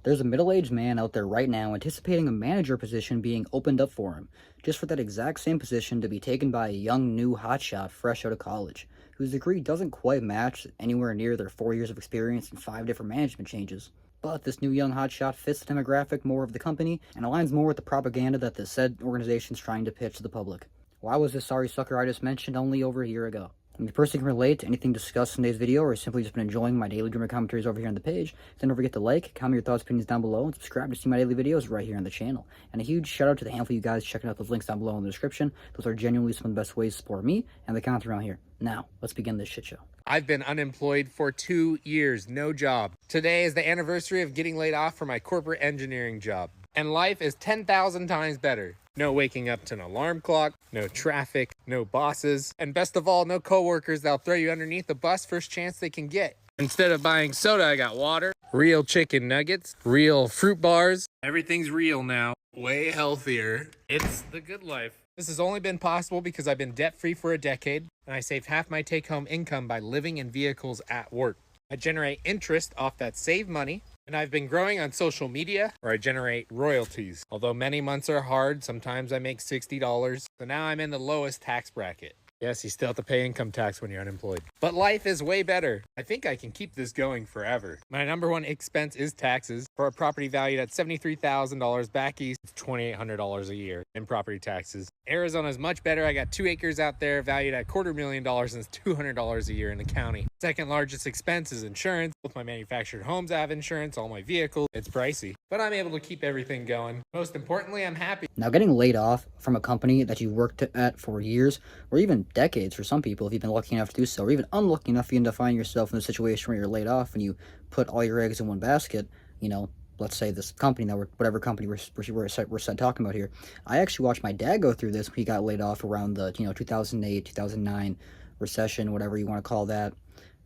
There's a middle-aged man out there right now anticipating a manager position being opened up for him, just for that exact same position to be taken by a young new hotshot fresh out of college, whose degree doesn't quite match anywhere near their 4 years of experience and 5 different management changes. But this new young hotshot fits the demographic more of the company and aligns more with the propaganda that the said organization's trying to pitch to the public. Why was this sorry sucker I just mentioned only over a year ago? If the person can relate to anything discussed in today's video or simply just been enjoying my daily dreamer commentaries over here on the page, then don't forget to like, comment your thoughts, opinions down below, and subscribe to see my daily videos right here on the channel. And a huge shout out to the handful of you guys checking out those links down below in the description. Those are genuinely some of the best ways to support me and the content around here. Now, let's begin this shit show. I've been unemployed for 2 years, no job. Today is the anniversary of getting laid off from my corporate engineering job. And life is 10,000 times better. No waking up to an alarm clock, no traffic, no bosses, and best of all, no coworkers that'll throw you underneath the bus first chance they can get. Instead of buying soda, I got water, real chicken nuggets, real fruit bars. Everything's real now, way healthier. It's the good life. This has only been possible because I've been debt-free for a decade, and I saved half my take-home income by living in vehicles at work. I generate interest off that saved money, and I've been growing on social media where I generate royalties. Although many months are hard, sometimes I make $60. So now I'm in the lowest tax bracket. Yes, you still have to pay income tax when you're unemployed. But life is way better. I think I can keep this going forever. My number one expense is taxes. For a property valued at $73,000 back east, it's $2,800 a year in property taxes. Arizona is much better. I got 2 acres out there valued at $250,000 and it's $200 a year in the county. Second largest expense is insurance. Both my manufactured homes have insurance, all my vehicles. It's pricey, but I'm able to keep everything going. Most importantly, I'm happy. Now, getting laid off from a company that you've worked at for years, or even decades for some people, if you've been lucky enough to do so, or even unlucky enough for you to find yourself in a situation where you're laid off and you put all your eggs in one basket, you know, let's say this company that whatever company we're talking about here. I actually watched my dad go through this when he got laid off around the 2008, 2009 recession, whatever you want to call that,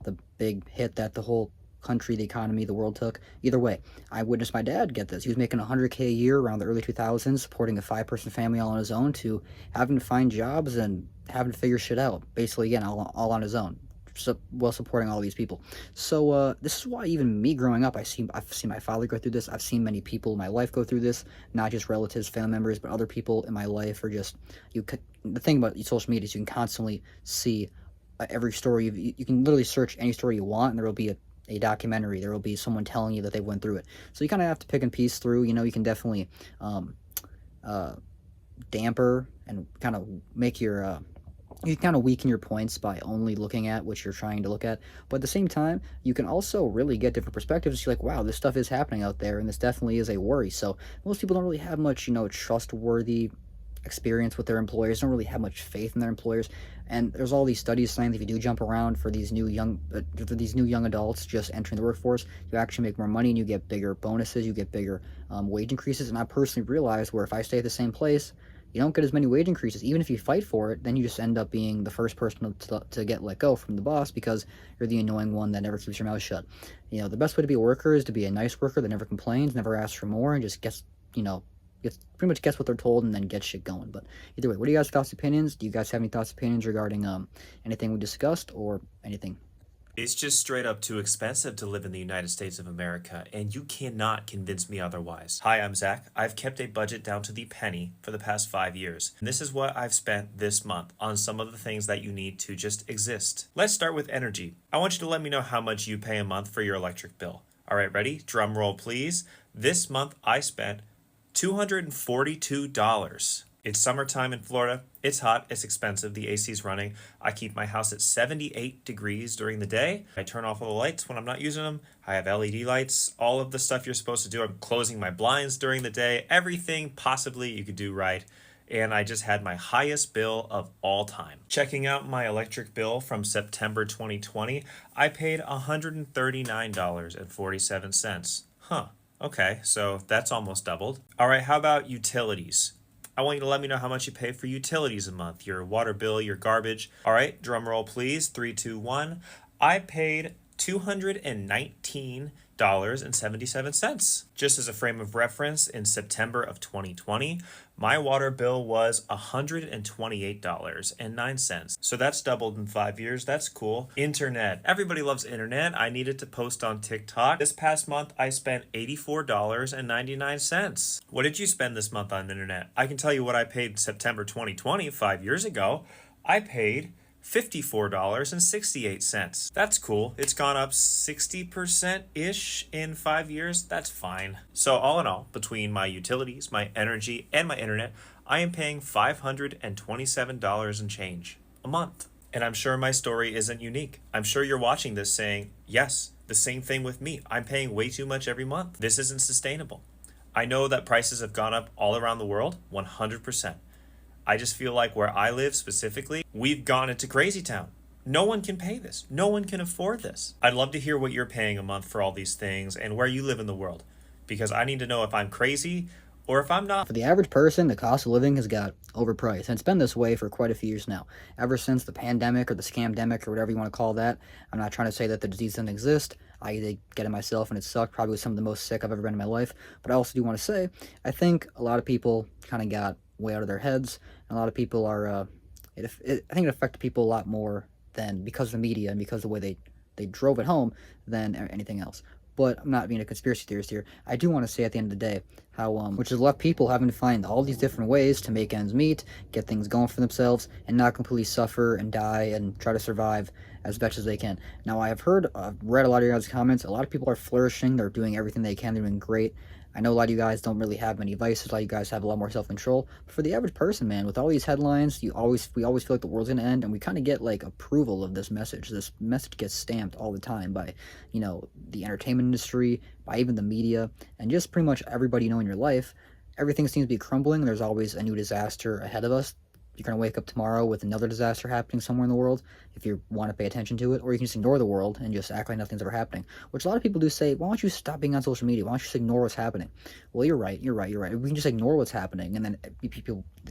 the big hit that the whole country, the economy, the world took. Either way, I witnessed my dad get this. He was making $100K a year around the early 2000s, supporting a 5-person family all on his own, to having to find jobs and having to figure shit out, basically, again, all on his own, while supporting all these people. So this is why even me growing up, I've seen my father go through this. I've seen many people in my life go through this, not just relatives, family members, but other people in my life. Or just the thing about social media is you can constantly see every story. You can literally search any story you want, and there will be a documentary. There will be someone telling you that they went through it. So you kind of have to pick and piece through. You can definitely damper and kind of make your you kind of weaken your points by only looking at what you're trying to look at. But at the same time, you can also really get different perspectives. You're like, wow, this stuff is happening out there, and this definitely is a worry. So most people don't really have much, trustworthy experience with their employers, don't really have much faith in their employers. And there's all these studies saying that if you do jump around for these new young adults just entering the workforce, you actually make more money and you get bigger bonuses, you get bigger wage increases. And I personally realized where if I stay at the same place, you don't get as many wage increases. Even if you fight for it, then you just end up being the first person to get let go from the boss because you're the annoying one that never keeps your mouth shut. The best way to be a worker is to be a nice worker that never complains, never asks for more, and just gets pretty much gets what they're told and then gets shit going. But either way, what are you guys' thoughts, opinions? Do you guys have any thoughts, opinions regarding anything we discussed or anything? It's just straight up too expensive to live in the United States of America, and you cannot convince me otherwise. Hi, I'm Zach. I've kept a budget down to the penny for the past 5 years. And this is what I've spent this month on some of the things that you need to just exist. Let's start with energy. I want you to let me know how much you pay a month for your electric bill. All right, ready? Drum roll, please. This month I spent $242. It's summertime in Florida. It's hot. It's expensive. The AC's running. I keep my house at 78 degrees during the day. I turn off all the lights when I'm not using them. I have LED lights. All of the stuff you're supposed to do. I'm closing my blinds during the day. Everything possibly you could do right. And I just had my highest bill of all time. Checking out my electric bill from September 2020, I paid $139.47. Huh. Okay, so that's almost doubled. All right, how about utilities? I want you to let me know how much you pay for utilities a month, your water bill, your garbage. All right, drum roll please, 3, 2, 1. I paid $219 $1,078.77. Just as a frame of reference, in September of 2020, my water bill was $128.09. So that's doubled in 5 years. That's cool. Internet. Everybody loves internet. I needed to post on TikTok. This past month, I spent $84.99. What did you spend this month on internet? I can tell you what I paid September 2020, 5 years ago. I paid $54.68. That's cool. It's gone up 60%-ish in 5 years. That's fine. So all in all, between my utilities, my energy, and my internet, I am paying $527 and change a month. And I'm sure my story isn't unique. I'm sure you're watching this saying, yes, the same thing with me. I'm paying way too much every month. This isn't sustainable. I know that prices have gone up all around the world, 100%. I just feel like where I live specifically, we've gone into crazy town. No one can pay this. No one can afford this. I'd love to hear what you're paying a month for all these things and where you live in the world, because I need to know if I'm crazy or if I'm not. For the average person, the cost of living has got overpriced, and it's been this way for quite a few years now. Ever since the pandemic or the scamdemic or whatever you want to call that. I'm not trying to say that the disease doesn't exist. I did get it myself, and it sucked. Probably was some of the most sick I've ever been in my life. But I also do want to say, I think a lot of people kind of got way out of their heads. And a lot of people are, I think it affected people a lot more than because of the media and because of the way they drove it home than anything else. But I'm not being a conspiracy theorist here. I do want to say at the end of the day how, which has left people having to find all these different ways to make ends meet, get things going for themselves, and not completely suffer and die and try to survive as best as they can. Now, I have read a lot of your guys' comments. A lot of people are flourishing. They're doing everything they can. They're doing great. I know a lot of you guys don't really have many vices. A lot of you guys have a lot more self-control. But for the average person, man, with all these headlines, we always feel like the world's going to end, and we kind of get, like, approval of this message. This message gets stamped all the time by, the entertainment industry, by even the media, and just pretty much everybody in your life. Everything seems to be crumbling. There's always a new disaster ahead of us. You're going to wake up tomorrow with another disaster happening somewhere in the world if you want to pay attention to it, or you can just ignore the world and just act like nothing's ever happening, which a lot of people do say, why don't you stop being on social media? Why don't you just ignore what's happening? Well, you're right. If we can just ignore what's happening and then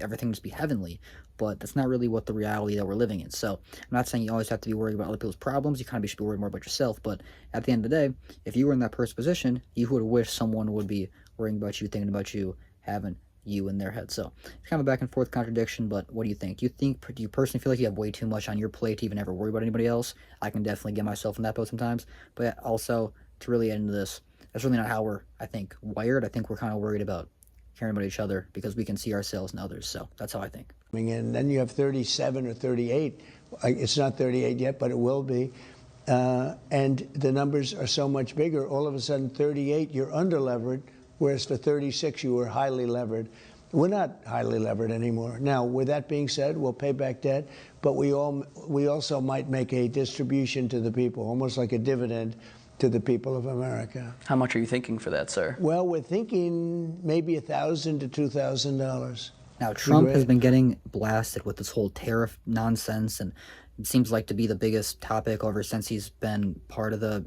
everything just be heavenly, but that's not really what the reality that we're living in. So I'm not saying you always have to be worried about other people's problems. You kind of should be worried more about yourself, but at the end of the day, if you were in that person's position, you would wish someone would be worrying about you, thinking about you, having you in their head. So it's kind of a back and forth contradiction, but what do you think? Do you personally feel like you have way too much on your plate to even ever worry about anybody else? I can definitely get myself in that boat sometimes, but also to really get into this, that's really not how we're, I think, wired. I think we're kind of worried about caring about each other because we can see ourselves in others. So that's how I think. And then you have 37 or 38. It's not 38 yet, but it will be. And the numbers are so much bigger. All of a sudden, 38, you're under-levered, whereas for 36, you were highly levered. We're not highly levered anymore. Now, with that being said, we'll pay back debt, but we also might make a distribution to the people, almost like a dividend to the people of America. How much are you thinking for that, sir? Well, we're thinking maybe $1,000 to $2,000. Now, Trump has been getting blasted with this whole tariff nonsense, and it seems like to be the biggest topic ever since he's been part of the,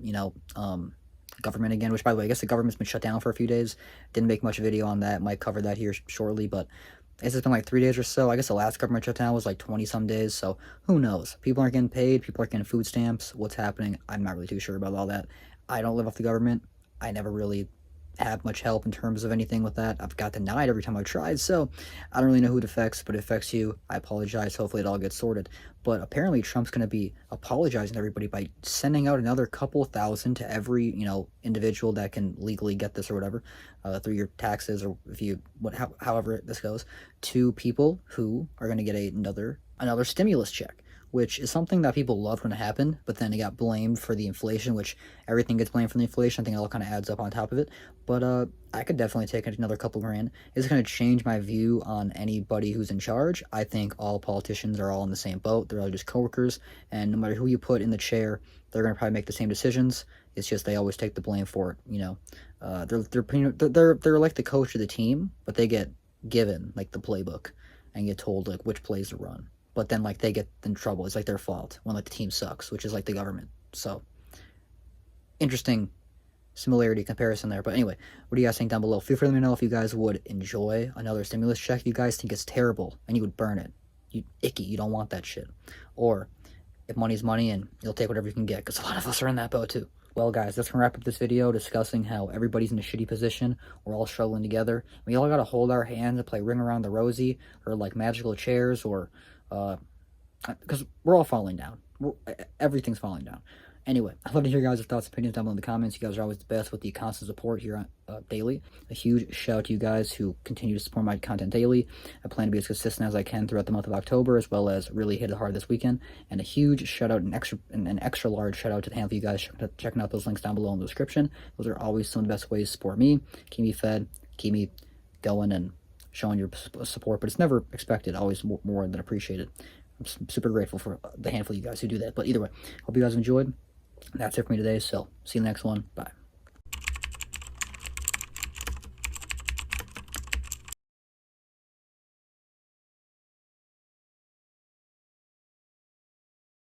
government again, which, by the way, I guess the government's been shut down for a few days. Didn't make much video on that. Might cover that here shortly, but it's been like 3 days or so. I guess the last government shutdown was like 20-some days, so who knows? People aren't getting paid. People aren't getting food stamps. What's happening? I'm not really too sure about all that. I don't live off the government. I never really have much help in terms of anything with that. I've got denied every time I've tried, so I don't really know who it affects, but it affects you. I apologize. Hopefully it all gets sorted. But apparently Trump's going to be apologizing to everybody by sending out another couple thousand to every, individual that can legally get this or whatever, through your taxes or however this goes, to people who are going to get another stimulus check, which is something that people loved when it happened, but then it got blamed for the inflation, which everything gets blamed for the inflation. I think it all kind of adds up on top of it. But I could definitely take another couple grand. It's going to change my view on anybody who's in charge. I think all politicians are all in the same boat. They're all just coworkers, and no matter who you put in the chair, they're going to probably make the same decisions. It's just they always take the blame for it. They're like the coach of the team, but they get given like the playbook and get told like which plays to run. But then, like, they get in trouble. It's like their fault when, like, the team sucks, which is like the government. So, interesting similarity comparison there. But anyway, what do you guys think down below? Feel free to let me know if you guys would enjoy another stimulus check. If you guys think it's terrible and you would burn it. You don't want that shit. Or if money's money and you'll take whatever you can get, because a lot of us are in that boat too. Well, guys, that's gonna wrap up this video discussing how everybody's in a shitty position. We're all struggling together. We all gotta hold our hands and play Ring Around the Rosie or like magical chairs or because we're all falling down. Everything's falling down. Anyway, I'd love to hear your guys' thoughts and opinions down below in the comments. You guys are always the best with the constant support here on daily. A huge shout out to you guys who continue to support my content daily. I plan to be as consistent as I can throughout the month of October, as well as really hit it hard this weekend. And a huge shout out, an extra large shout out to the handful of you guys checking out those links down below in the description. Those are always some of the best ways to support me, keep me fed, keep me going, and showing your support. But it's never expected, always more than appreciated. I'm super grateful for the handful of you guys who do that. But either way, hope you guys enjoyed. That's it for me today, so see you in the next one. Bye.